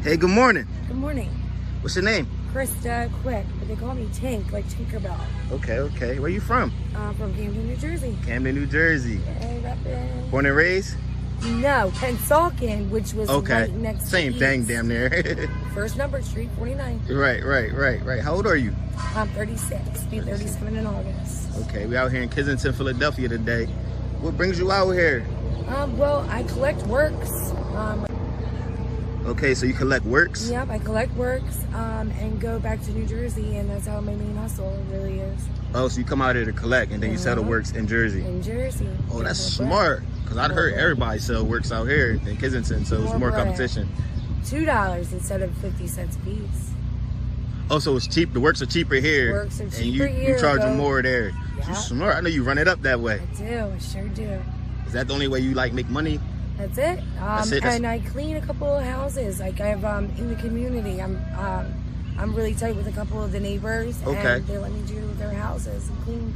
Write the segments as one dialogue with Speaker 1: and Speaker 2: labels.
Speaker 1: Hey, good morning.
Speaker 2: Good morning.
Speaker 1: What's your name?
Speaker 2: Krista, quick, but they call me Tink, like Tinkerbell.
Speaker 1: Okay. Where you from?
Speaker 2: From Camden, New Jersey.
Speaker 1: Camden, New Jersey.
Speaker 2: Hey, reppin'.
Speaker 1: Born and raised?
Speaker 2: No, Kensington, which was right next
Speaker 1: Same
Speaker 2: to
Speaker 1: thing,
Speaker 2: East.
Speaker 1: damn near.
Speaker 2: First number, Street 49.
Speaker 1: Right. How old are you?
Speaker 2: I'm 36, be 37 in August.
Speaker 1: Okay, we out here in Kensington, Philadelphia today. What brings you out here?
Speaker 2: Well, I collect works.
Speaker 1: Okay, so you collect works?
Speaker 2: Yep, I collect works and go back to New Jersey, and that's how my main hustle really is.
Speaker 1: Oh, so you come out here to collect and then you sell the works in Jersey?
Speaker 2: In Jersey.
Speaker 1: Oh, that's smart. Because I'd heard everybody sell works out here in Kensington, so it's more competition.
Speaker 2: $2 instead of 50 cents a piece.
Speaker 1: Oh, so it's cheap. The works are cheaper here.
Speaker 2: Works are cheaper
Speaker 1: and
Speaker 2: here.
Speaker 1: You charge them more there.
Speaker 2: Yeah.
Speaker 1: You smart. I know you run it up that way.
Speaker 2: I sure do.
Speaker 1: Is that the only way you make money?
Speaker 2: That's it. And I clean a couple of houses. Like I have in the community. I'm really tight with a couple of the neighbors.
Speaker 1: Okay.
Speaker 2: And they let me do their houses and clean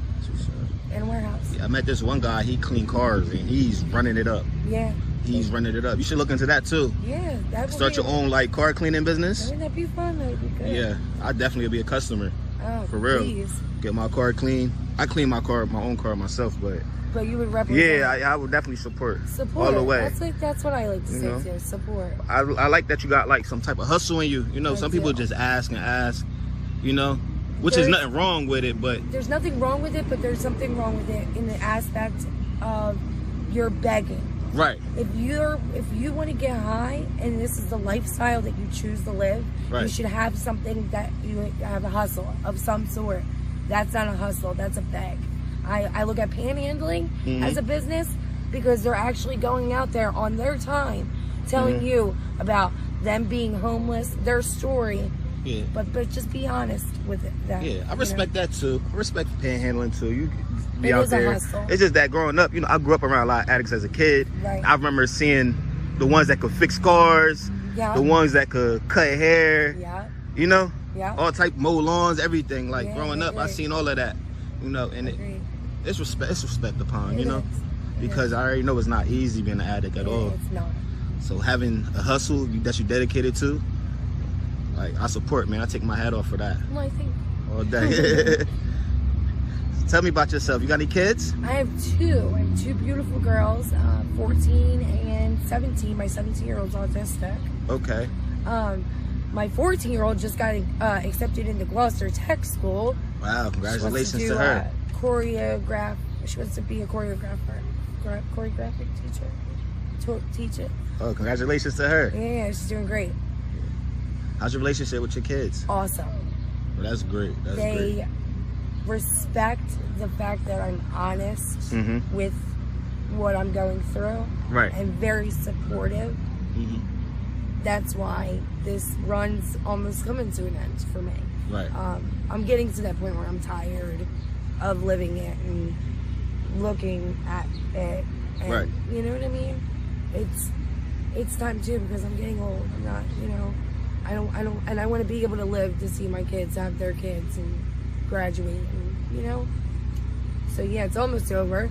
Speaker 2: in a warehouse.
Speaker 1: Yeah, I met this one guy. He clean cars and he's running it up.
Speaker 2: Yeah.
Speaker 1: He's running it up. You should look into that too.
Speaker 2: Yeah, that would
Speaker 1: start your own car cleaning business.
Speaker 2: Wouldn't that be fun? That would be good.
Speaker 1: Yeah, I definitely be a customer.
Speaker 2: Oh,
Speaker 1: for real.
Speaker 2: Please.
Speaker 1: Get my car clean. I clean my own car myself, but
Speaker 2: you would represent.
Speaker 1: Yeah, I would definitely support
Speaker 2: all
Speaker 1: the way.
Speaker 2: That's what I like to say too. Support.
Speaker 1: I like that you got some type of hustle in you. You know, some people just ask and ask. You know, which is nothing wrong with it, but
Speaker 2: there's nothing wrong with it. But there's something wrong with it in the aspect of you're begging.
Speaker 1: Right.
Speaker 2: If you want to get high and this is the lifestyle that you choose to live, you should have something that you have a hustle of some sort. That's not a hustle. That's a beg. I look at panhandling as a business because they're actually going out there on their time telling you about them being homeless, their story.
Speaker 1: Yeah.
Speaker 2: But just be honest with that.
Speaker 1: Yeah, I respect that too. I respect panhandling too. You be
Speaker 2: it
Speaker 1: out
Speaker 2: is
Speaker 1: there.
Speaker 2: A hustle.
Speaker 1: It's just that growing up, I grew up around a lot of addicts as a kid.
Speaker 2: Right.
Speaker 1: I remember seeing the ones that could fix cars, the ones that could cut hair.
Speaker 2: Yeah.
Speaker 1: You know?
Speaker 2: Yeah.
Speaker 1: All type mow lawns, everything. Growing up, I seen all of that. And it's respect upon, because I already know it's not easy being an addict at all.
Speaker 2: It's not. So
Speaker 1: having a hustle that you're dedicated to, I support, man. I take my hat off for that.
Speaker 2: Well, I think
Speaker 1: all day. Tell me about yourself. You got any kids?
Speaker 2: I have two. I have two beautiful girls, 14 and 17. My 17-year-old's autistic.
Speaker 1: Okay.
Speaker 2: My 14-year-old just got accepted into Gloucester Tech School.
Speaker 1: Wow, congratulations to her.
Speaker 2: She wants to be a choreographic teacher. Teach it.
Speaker 1: Oh, congratulations to her.
Speaker 2: Yeah, she's doing great.
Speaker 1: How's your relationship with your kids?
Speaker 2: Awesome.
Speaker 1: Well, that's great.
Speaker 2: They respect the fact that I'm honest with what I'm going through.
Speaker 1: Right.
Speaker 2: And very supportive. That's why this run's almost coming to an end for me.
Speaker 1: Right.
Speaker 2: I'm getting to that point where I'm tired of living it and looking at it. And,
Speaker 1: right.
Speaker 2: You know what I mean? It's time too because I'm getting old. I'm not, I don't, and I want to be able to live to see my kids have their kids and graduate, and So yeah, it's almost over.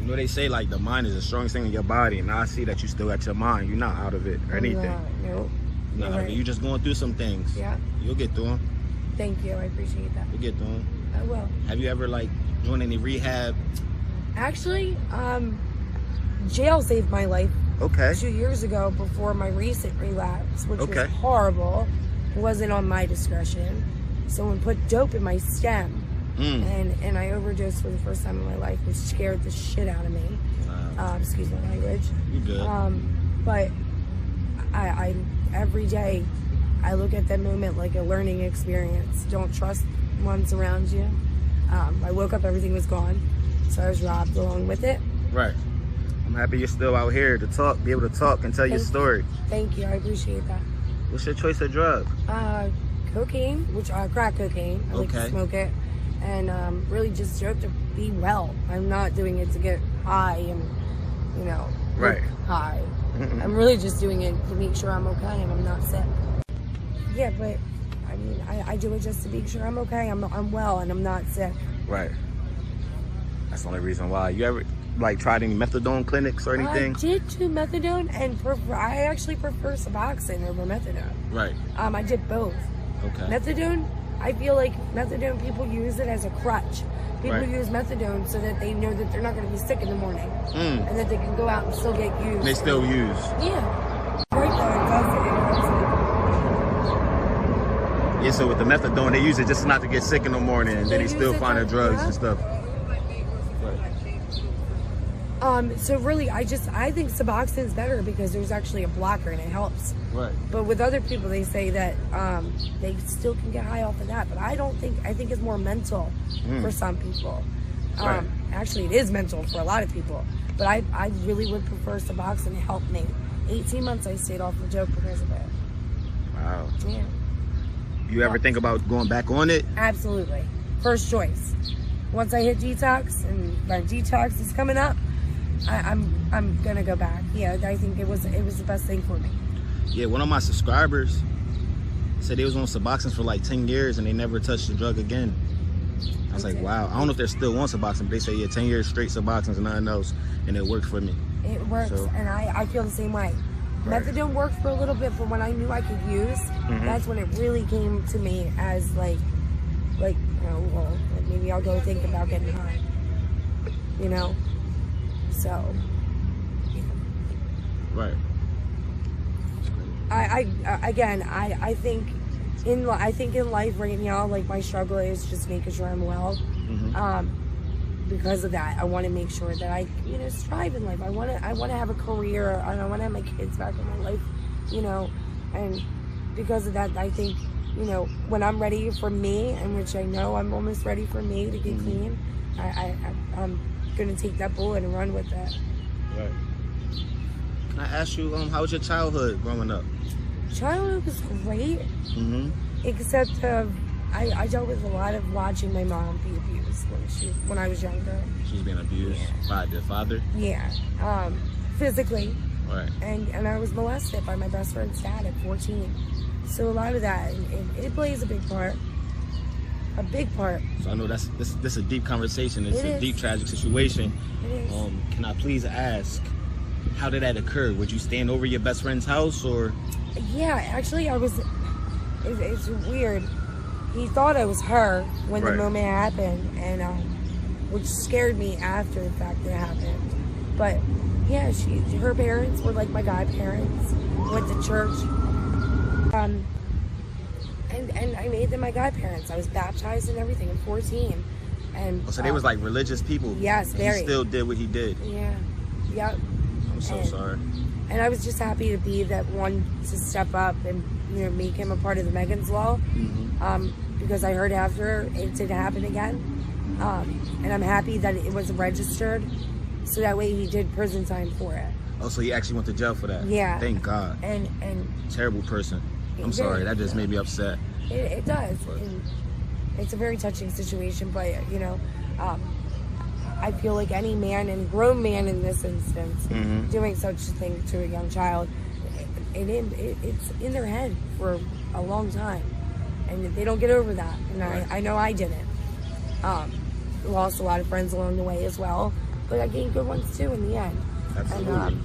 Speaker 1: They say the mind is the strongest thing in your body, and I see that you still got your mind. You're not out of it or anything.
Speaker 2: No.
Speaker 1: You're not out of it. You're just going through some things.
Speaker 2: Yeah.
Speaker 1: You'll get through them.
Speaker 2: Thank you. I appreciate that.
Speaker 1: You'll get through them.
Speaker 2: I will.
Speaker 1: Have you ever joined any rehab?
Speaker 2: Actually, jail saved my life.
Speaker 1: Okay.
Speaker 2: 2 years ago before my recent relapse, which was horrible. It wasn't on my discretion. Someone put dope in my stem. And I overdosed for the first time in my life, which scared the shit out of me.
Speaker 1: Wow.
Speaker 2: Excuse my language.
Speaker 1: You good.
Speaker 2: But I every day I look at that moment like a learning experience. Don't trust ones around you. I woke up, everything was gone. So I was robbed along with it.
Speaker 1: Right. I'm happy you're still out here to talk, be able to talk and tell your story.
Speaker 2: Thank you, I appreciate that.
Speaker 1: What's your choice of drug?
Speaker 2: Cocaine, crack cocaine. I like to smoke it. And really just joke to be well. I'm not doing it to get high and, look high. I'm really just doing it to make sure I'm okay and I'm not sick. Yeah, but I mean, I do it just to make sure I'm okay. I'm well and I'm not sick.
Speaker 1: Right. That's the only reason why. You like tried any methadone clinics or anything?
Speaker 2: I did do methadone, and I actually prefer Suboxone over methadone.
Speaker 1: Right.
Speaker 2: I did both.
Speaker 1: Okay.
Speaker 2: Methadone, I feel like methadone, people use it as a crutch. People use methadone so that they know that they're not going to be sick in the morning, and that they can go out and still get used.
Speaker 1: They still use.
Speaker 2: Yeah. Right though, it does it.
Speaker 1: Yeah, so with the methadone, they use it just not to get sick in the morning, and then they still find the drugs and stuff.
Speaker 2: So really, I think Suboxone is better because there's actually a blocker and it helps.
Speaker 1: Right.
Speaker 2: But with other people, they say that they still can get high off of that. But I don't think. I think it's more mental for some people.
Speaker 1: Right.
Speaker 2: Actually, it is mental for a lot of people. But I really would prefer Suboxone to help me. 18 months I stayed off the dope because of it.
Speaker 1: Wow.
Speaker 2: Yeah.
Speaker 1: You ever think about going back on it?
Speaker 2: Absolutely. First choice. Once I hit detox and my detox is coming up, I'm gonna go back. Yeah, I think it was the best thing for me.
Speaker 1: Yeah, one of my subscribers said they was on Suboxone for like 10 years and they never touched the drug again. I was like, wow. I don't know if they're still on Suboxone, but they say, yeah, 10 years straight Suboxone and nothing else, and it worked for me.
Speaker 2: It works,
Speaker 1: so,
Speaker 2: and I feel the same way.
Speaker 1: Right.
Speaker 2: Methadone worked for a little bit, but when I knew I could use, that's when it really came to me as like, you know, well, maybe I'll go think about getting high. You know? So.
Speaker 1: Right.
Speaker 2: I think in life right now, like my struggle is just making sure I'm well. Because of that, I want to make sure that I, you know, strive in life. I want to have a career, and I want to have my kids back in my life, you know. And because of that, I think, you know, when I'm ready for me, and which I know I'm almost ready for me to get clean, I'm gonna take that bullet and run with that.
Speaker 1: Right. Can I ask you, how was your childhood growing up?
Speaker 2: Childhood was great, except I dealt with a lot of watching my mom be abused when I was younger.
Speaker 1: She was being abused by the father?
Speaker 2: Yeah, physically.
Speaker 1: Right.
Speaker 2: And I was molested by my best friend's dad at 14. So a lot of that, it plays a big part. A big part.
Speaker 1: So I know this is a deep conversation. It's a deep tragic situation.
Speaker 2: It is.
Speaker 1: Can I please ask, how did that occur? Would you stand over your best friend's house, or?
Speaker 2: Yeah, actually I was, it's weird. He thought I was her when the moment happened, and which scared me after the fact that it happened. But yeah, her parents were like my godparents, went to church. And I made them my godparents. I was baptized and everything at 14. And
Speaker 1: so they was like religious people.
Speaker 2: Yes, very.
Speaker 1: He still did what he did.
Speaker 2: Yeah. Yep.
Speaker 1: I'm so sorry.
Speaker 2: And I was just happy to be that one to step up and, you know, make him a part of the Megan's Law. Because I heard after it did happen again. And I'm happy that it was registered, so that way he did prison time for it.
Speaker 1: Oh, so he actually went to jail for that?
Speaker 2: Yeah.
Speaker 1: Thank God.
Speaker 2: And
Speaker 1: terrible person. I'm sorry, that just made me upset.
Speaker 2: It does. And it's a very touching situation, but, you know, I feel like any man, and grown man in this instance, doing such a thing to a young child, it's in their head for a long time. And they don't get over that. And I know I didn't. Lost a lot of friends along the way as well, but I gained good ones too in the end.
Speaker 1: Absolutely.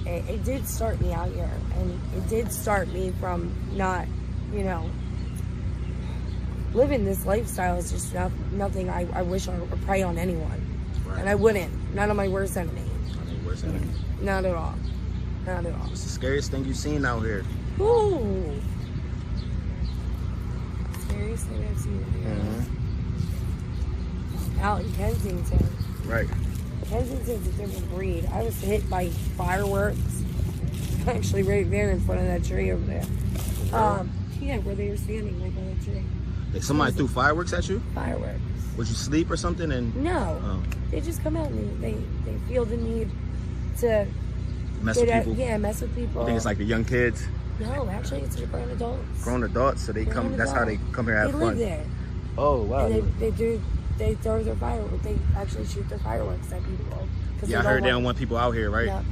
Speaker 2: And it did start me out here, and it did start me from not, you know, living this lifestyle is just nothing I wish I would prey on anyone. Right. And I wouldn't. Not on my worst enemy.
Speaker 1: Not on your worst enemy.
Speaker 2: Not at all. Not at all.
Speaker 1: What's the scariest thing you've seen out here?
Speaker 2: Ooh. Scariest thing I've seen out in Kensington.
Speaker 1: Right.
Speaker 2: Kensington's a different breed. I was hit by fireworks. Actually, right there in front of that tree over there. Yeah, where they were standing, right by that tree.
Speaker 1: Like somebody threw fireworks at you?
Speaker 2: Fireworks.
Speaker 1: Would you sleep or something? And
Speaker 2: no, they just come out and they feel the need to
Speaker 1: mess with people.
Speaker 2: Yeah, mess with people.
Speaker 1: You think it's like the young kids?
Speaker 2: No, actually, it's the grown adults.
Speaker 1: Grown adults, so they come. That's how they come here have fun.
Speaker 2: They live there.
Speaker 1: Oh wow.
Speaker 2: And they throw their fireworks. They actually shoot their fireworks at people.
Speaker 1: Yeah, I heard they don't want people out here, right?
Speaker 2: Yeah.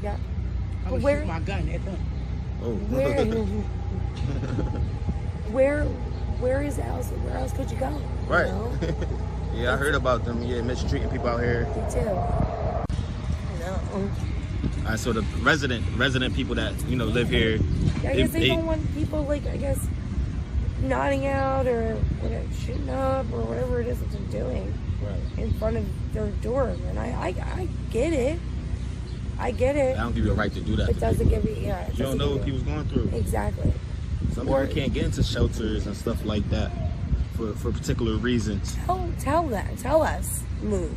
Speaker 2: Yeah.
Speaker 3: I would shoot my gun at them.
Speaker 1: Oh.
Speaker 2: where else could you go?
Speaker 1: Right.
Speaker 2: You know?
Speaker 1: Yeah, I heard about them. Yeah, mistreating people out here.
Speaker 2: Me too. No.
Speaker 1: All right, so the resident people that live here.
Speaker 2: I guess they don't want people like nodding out or shooting up or whatever it is that they're doing in front of their door. And I get it. I get it.
Speaker 1: I don't give you a right to do that.
Speaker 2: It doesn't give you. Yeah.
Speaker 1: You don't know what people's going through.
Speaker 2: Exactly.
Speaker 1: Some people can't get into shelters and stuff like that for particular reasons.
Speaker 2: Tell us. Move.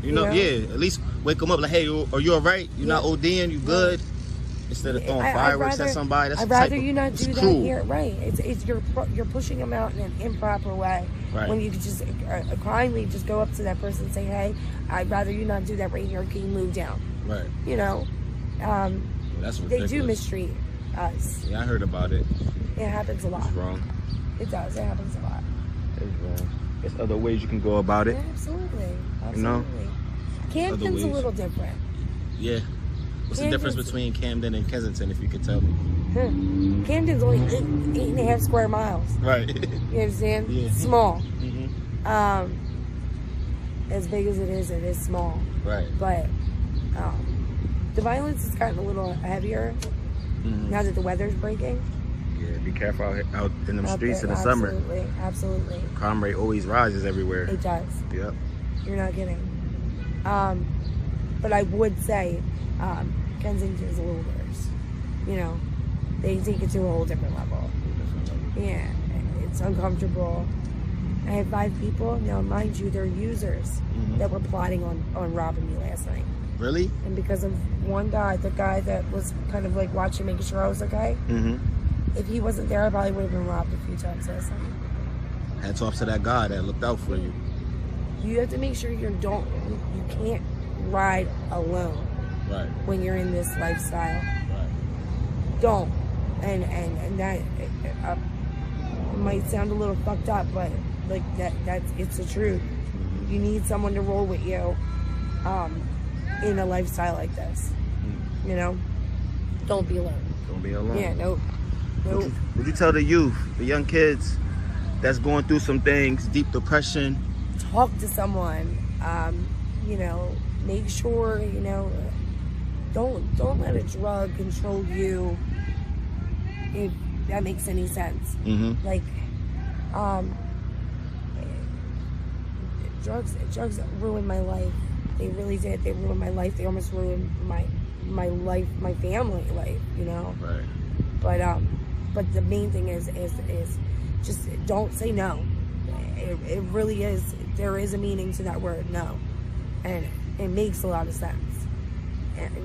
Speaker 1: You know, yeah. At least wake them up like, hey, are you all right? You're not ODing. You good? Instead of throwing fireworks at somebody. That's
Speaker 2: I'd rather you not do that here. Right. It's you're pushing them out in an improper way.
Speaker 1: Right. When
Speaker 2: you could just kindly just go up to that person and say, hey, I'd rather you not do that right here. Can you move down?
Speaker 1: Right.
Speaker 2: You know.
Speaker 1: That's ridiculous.
Speaker 2: They do mistreat us.
Speaker 1: Yeah, I heard about it.
Speaker 2: It happens a lot.
Speaker 1: It's wrong.
Speaker 2: It does. It happens a lot.
Speaker 1: It's wrong. There's other ways you can go about it.
Speaker 2: Yeah, absolutely.
Speaker 1: You know?
Speaker 2: Camden's a little different.
Speaker 1: Yeah. What's the difference between Camden and Kensington, if you could tell me?
Speaker 2: Camden's only 8.5 square miles.
Speaker 1: Right.
Speaker 2: You understand?
Speaker 1: Yeah.
Speaker 2: Small.
Speaker 1: Mm-hmm.
Speaker 2: As big as it is small.
Speaker 1: Right.
Speaker 2: But the violence has gotten a little heavier now that the weather's breaking.
Speaker 1: Yeah, be careful out in them streets in the summer.
Speaker 2: Absolutely.
Speaker 1: Crime rate always rises everywhere.
Speaker 2: It does.
Speaker 1: Yep.
Speaker 2: You're not kidding. But I would say Kensington is a little worse. You know, they take it to a whole different level. Yeah, it's uncomfortable. I had 5 people. Now, mind you, they're users that were plotting on robbing me last night.
Speaker 1: Really?
Speaker 2: And because of one guy, the guy that was kind of like watching, making sure I was okay, if he wasn't there, I probably would have been robbed a few times last night.
Speaker 1: Hats off to that guy that looked out for you.
Speaker 2: You have to make sure you can't ride alone.
Speaker 1: Right.
Speaker 2: When you're in this lifestyle.
Speaker 1: Right.
Speaker 2: Don't. And that it might sound a little fucked up, but like it's the truth. You need someone to roll with you in a lifestyle like this. You know? Don't be alone.
Speaker 1: Don't be alone.
Speaker 2: Yeah, nope.
Speaker 1: Would you tell the youth, the young kids that's going through some things, deep depression?
Speaker 2: Talk to someone. You know, make sure, you know, don't let a drug control you, if that makes any sense. Like, drugs ruined my life. They really did. They ruined my life. They almost ruined my life, my family life, you know?
Speaker 1: Right.
Speaker 2: But the main thing is just don't say no. It really is. There is a meaning to that word, no. And it makes a lot of sense.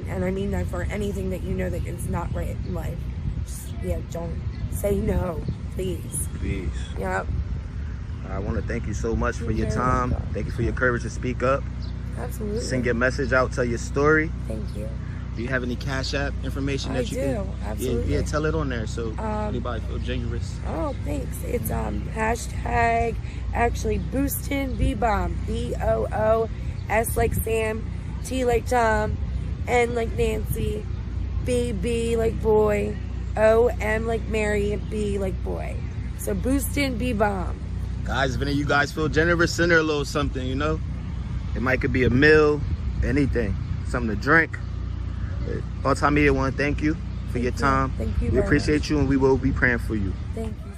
Speaker 2: And I mean that for anything that you know that is not right in life. Just, don't say no, please.
Speaker 1: Please.
Speaker 2: Yep.
Speaker 1: I want to thank you so much for your time. Thank you for your courage to speak up.
Speaker 2: Absolutely.
Speaker 1: Send your message out, tell your story.
Speaker 2: Thank you.
Speaker 1: Do you have any Cash App information that you can?
Speaker 2: I do, absolutely.
Speaker 1: Yeah, tell it on there so anybody feel generous.
Speaker 2: Oh, thanks. It's hashtag actually Boostin' B-Bomb. BOOS like Sam, T like Tom, N like Nancy, B like boy, OM like Mary, and B like boy. So Boostin' B-Bomb.
Speaker 1: Guys, if any of you guys feel generous, send her a little something, you know? It could be a meal, anything, something to drink. All Time Media want to thank you for your time.
Speaker 2: Thank you.
Speaker 1: We appreciate you, and we will be praying for you.
Speaker 2: Thank you.